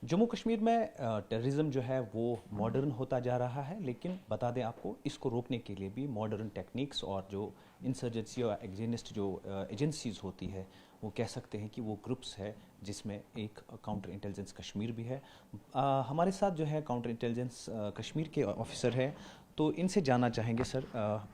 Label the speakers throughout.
Speaker 1: जम्मू कश्मीर में टेररिज्म जो है वो मॉडर्न होता जा रहा है, लेकिन बता दें आपको इसको रोकने के लिए भी मॉडर्न टेक्निक्स और जो इंसर्जेंसी और एग्जेनिस्ट जो एजेंसीज होती है, वो कह सकते हैं कि वो ग्रुप्स है, जिसमें एक काउंटर इंटेलिजेंस कश्मीर भी है। हमारे साथ जो है काउंटर इंटेलिजेंस कश्मीर के ऑफिसर है, तो इनसे जानना चाहेंगे सर,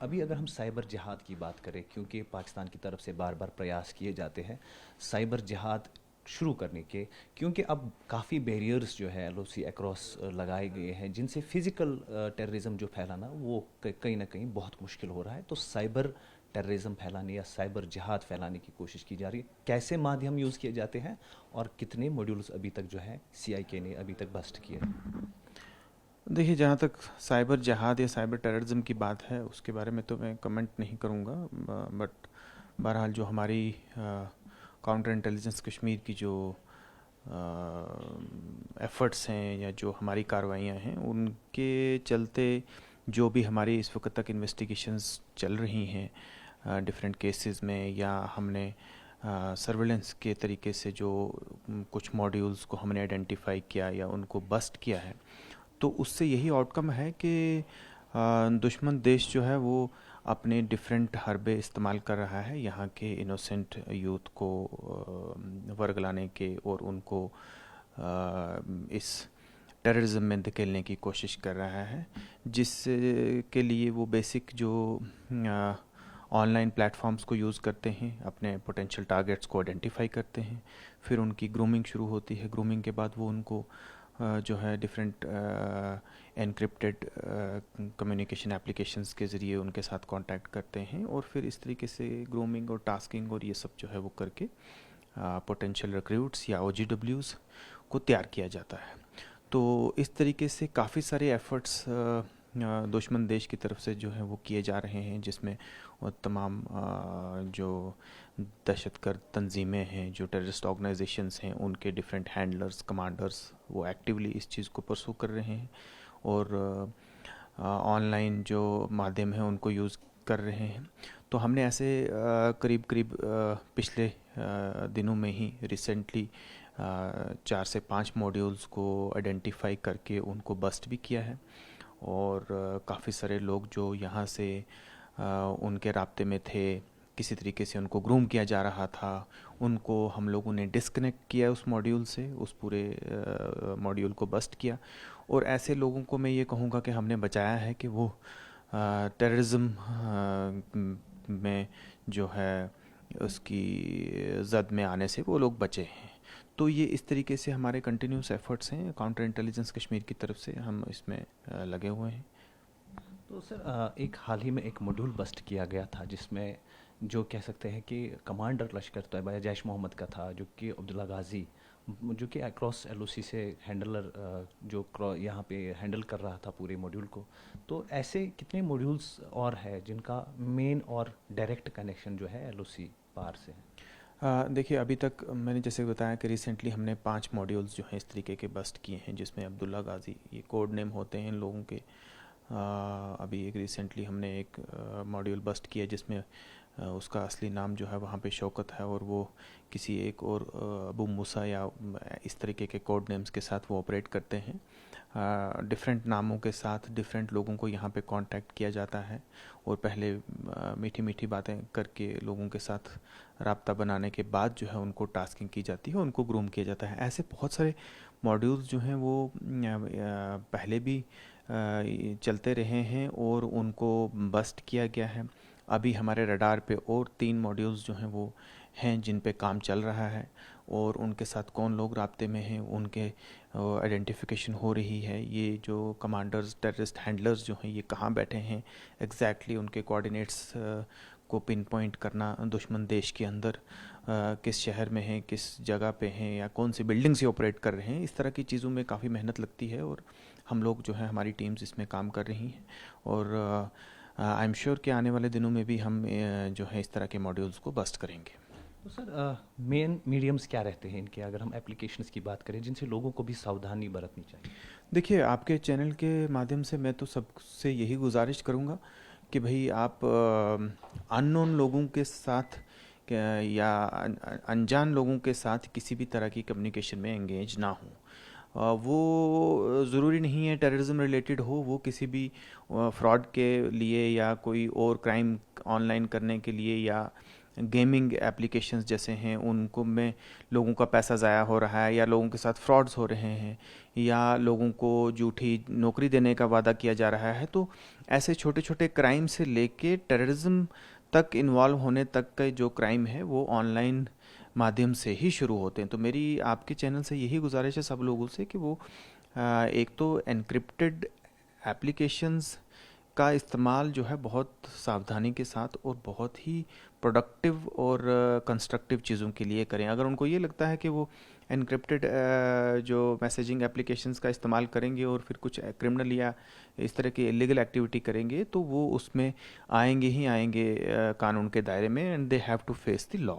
Speaker 1: अभी अगर हम साइबर जिहाद की बात करें, क्योंकि पाकिस्तान की तरफ से बार बार प्रयास किए जाते हैं साइबर जिहाद शुरू करने के, क्योंकि अब काफ़ी बैरियर्स जो है एलओसी अक्रॉस लगाए गए हैं, जिनसे फिज़िकल टेररिज्म जो फैलाना वो कहीं ना कहीं बहुत मुश्किल हो रहा है। तो साइबर टेररिज्म फैलाने या साइबर जिहाद फैलाने की कोशिश की जा रही है। कैसे माध्यम यूज़ किए जाते हैं और कितने मॉड्यूल्स अभी तक जो है सीआईके ने अभी तक बस्ट किए हैं?
Speaker 2: देखिए, जहाँ तक साइबर जहाद या साइबर टेररिज्म की बात है उसके बारे में तो मैं कमेंट नहीं करूँगा। बट बहरहाल जो हमारी काउंटर इंटेलिजेंस कश्मीर की जो एफ़र्ट्स हैं या जो हमारी कार्रवाइयाँ हैं उनके चलते जो भी हमारी इस वक्त तक इन्वेस्टिगेशंस चल रही हैं डिफरेंट केसेस में, या हमने सर्वेलेंस के तरीके से जो कुछ मॉड्यूल्स को हमने आइडेंटिफाई किया या उनको बस्ट किया है, तो उससे यही आउटकम है कि दुश्मन देश जो है वो अपने डिफरेंट हरबे इस्तेमाल कर रहा है यहाँ के इनोसेंट यूथ को वर्गलाने के और उनको इस टेररिज्म में धकेलने की कोशिश कर रहा है, जिसके लिए वो बेसिक जो ऑनलाइन प्लेटफॉर्म्स को यूज़ करते हैं, अपने पोटेंशियल टारगेट्स को आइडेंटिफाई करते हैं, फिर उनकी ग्रूमिंग शुरू होती है। ग्रूमिंग के बाद वो उनको जो है डिफरेंट एनक्रिप्टेड कम्युनिकेशन एप्लीकेशंस के ज़रिए उनके साथ कांटेक्ट करते हैं, और फिर इस तरीके से ग्रूमिंग और टास्किंग और ये सब जो है वो करके पोटेंशियल रिक्रूट्स या ओजीडब्ल्यूज़ को तैयार किया जाता है। तो इस तरीके से काफ़ी सारे एफ़र्ट्स दुश्मन देश की तरफ से जो है वो किए जा रहे हैं, जिसमें वो तमाम जो दहशतगर्द तंजीमें हैं, जो टेररिस्ट ऑर्गेनाइजेशंस हैं, उनके डिफरेंट हैंडलर्स, कमांडर्स वो एक्टिवली इस चीज़ को परसू कर रहे हैं और ऑनलाइन जो माध्यम है उनको यूज़ कर रहे हैं। तो हमने ऐसे करीब करीब पिछले दिनों में ही रिसेंटली 4 से 5 मॉड्यूल्स को आइडेंटिफाई करके उनको बस्ट भी किया है, और काफ़ी सारे लोग जो यहाँ से उनके राब्ते में थे, किसी तरीके से उनको ग्रूम किया जा रहा था, उनको हम लोगों ने डिस्कनेक्ट किया उस मॉड्यूल से, उस पूरे मॉड्यूल को बस्ट किया। और ऐसे लोगों को मैं ये कहूँगा कि हमने बचाया है कि वो टेररिज्म में जो है उसकी जद में आने से वो लोग बचे हैं। तो ये इस तरीके से हमारे कंटिन्यूस एफर्ट्स हैं काउंटर इंटेलिजेंस कश्मीर की तरफ से, हम इसमें लगे हुए हैं।
Speaker 1: तो सर, एक हाल ही में एक मॉड्यूल बस्ट किया गया था, जिसमें जो कह सकते हैं कि कमांडर लश्कर तैयबा या जैश मोहम्मद का था, जो कि अब्दुल्ला गाजी, जो कि अक्रॉस एलओसी से हैंडलर जो यहाँ पे हैंडल कर रहा था पूरे मॉड्यूल को। तो ऐसे कितने मॉड्यूल्स और हैं जिनका मेन और डायरेक्ट कनेक्शन जो है एलओसी पार से है?
Speaker 2: देखिए, अभी तक मैंने जैसे बताया कि रिसेंटली हमने 5 मॉड्यूल्स जो हैं इस तरीके के बस्ट किए हैं, जिसमें अब्दुल्ला गाजी ये कोड नेम होते हैं इन लोगों के। अभी एक रिसेंटली हमने एक मॉड्यूल बस्ट किया जिसमें उसका असली नाम जो है वहाँ पे शौकत है, और वो किसी एक और अबू मूसा या इस तरीके के कोड नेम्स के साथ वो ऑपरेट करते हैं। डिफरेंट नामों के साथ डिफरेंट लोगों को यहाँ पे कांटेक्ट किया जाता है, और पहले मीठी मीठी बातें करके लोगों के साथ राब्ता बनाने के बाद जो है उनको टास्किंग की जाती है, उनको ग्रूम किया जाता है। ऐसे बहुत सारे मॉड्यूल्स जो हैं वो पहले भी चलते रहे हैं और उनको बस्ट किया गया है। अभी हमारे रडार पे और 3 मॉड्यूल्स जो हैं वो हैं जिन पे काम चल रहा है, और उनके साथ कौन लोग राब्ते में हैं उनके आइडेंटिफिकेशन हो रही है। ये जो कमांडर्स, टेररिस्ट हैंडलर्स जो हैं ये कहाँ बैठे हैं एग्जैक्टली, उनके कोऑर्डिनेट्स को पिन पॉइंट करना दुश्मन देश के अंदर किस शहर में हैं, किस जगह पे हैं, या कौन सी बिल्डिंग से ऑपरेट कर रहे हैं, इस तरह की चीज़ों में काफ़ी मेहनत लगती है, और हम लोग जो है हमारी टीम्स इसमें काम कर रही हैं। और आई एम श्योर कि आने वाले दिनों में भी हम जो है इस तरह के मॉड्यूल्स को बस्ट करेंगे।
Speaker 1: तो सर, मेन मीडियम्स क्या रहते हैं इनके, अगर हम एप्लीकेशंस की बात करें जिनसे लोगों को भी सावधानी बरतनी चाहिए?
Speaker 2: देखिए, आपके चैनल के माध्यम से मैं तो सबसे यही गुजारिश करूँगा कि भाई आप अननोन लोगों के साथ या अनजान लोगों के साथ किसी भी तरह की कम्युनिकेशन में एंगेज ना हों। वो ज़रूरी नहीं है टेररिज्म रिलेटेड हो, वो किसी भी फ्रॉड के लिए या कोई और क्राइम ऑनलाइन करने के लिए या गेमिंग एप्लीकेशंस जैसे हैं उनको में लोगों का पैसा ज़ाया हो रहा है या लोगों के साथ फ्रॉड्स हो रहे हैं या लोगों को झूठी नौकरी देने का वादा किया जा रहा है। तो ऐसे छोटे छोटे क्राइम से लेके टेररिज्म तक इन्वॉल्व होने तक का जो क्राइम है वो ऑनलाइन माध्यम से ही शुरू होते हैं। तो मेरी आपके चैनल से यही गुजारिश है सब लोगों से कि वो एक तो एनक्रिप्टेड एप्लीकेशंस का इस्तेमाल जो है बहुत सावधानी के साथ और बहुत ही प्रोडक्टिव और कंस्ट्रक्टिव चीज़ों के लिए करें। अगर उनको ये लगता है कि वो एनक्रिप्टेड जो मैसेजिंग एप्लीकेशंस का इस्तेमाल करेंगे और फिर कुछ क्रिमिनल या इस तरह की इलीगल एक्टिविटी करेंगे तो वो उसमें आएंगे ही आएंगे कानून के दायरे में, and they have to face the law.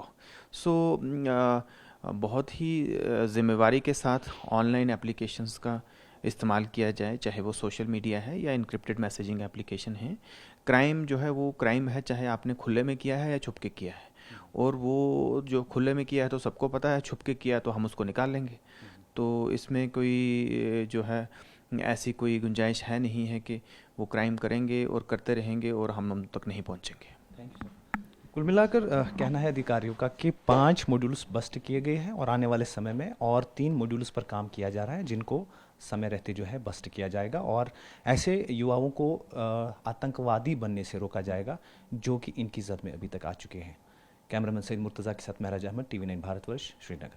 Speaker 2: So बहुत ही ज़िम्मेवारी के साथ ऑनलाइन एप्लीकेशंस का इस्तेमाल किया जाए, चाहे वो सोशल मीडिया है या इनक्रिप्टेड मैसेजिंग एप्लीकेशन है। क्राइम जो है वो क्राइम है, चाहे आपने खुले में किया है या छुप के किया है। और वो जो खुले में किया है तो सबको पता है, छुप के किया तो हम उसको निकाल लेंगे। तो इसमें कोई जो है ऐसी कोई गुंजाइश है नहीं है कि वो क्राइम करेंगे और करते रहेंगे और हम उन तक नहीं पहुंचेंगे।
Speaker 1: Thank you. कुल मिलाकर कहना है अधिकारियों का कि 5 मॉड्यूल्स बस्ट किए गए हैं और आने वाले समय में और 3 मॉड्यूल्स पर काम किया जा रहा है जिनको समय रहते जो है बस्ट किया जाएगा और ऐसे युवाओं को आतंकवादी बनने से रोका जाएगा जो कि इनकी जद में अभी तक आ चुके हैं। कैमरामैन सईद मुर्तज़ा के साथ महराज अहमद, TV9 भारतवर्ष, श्रीनगर।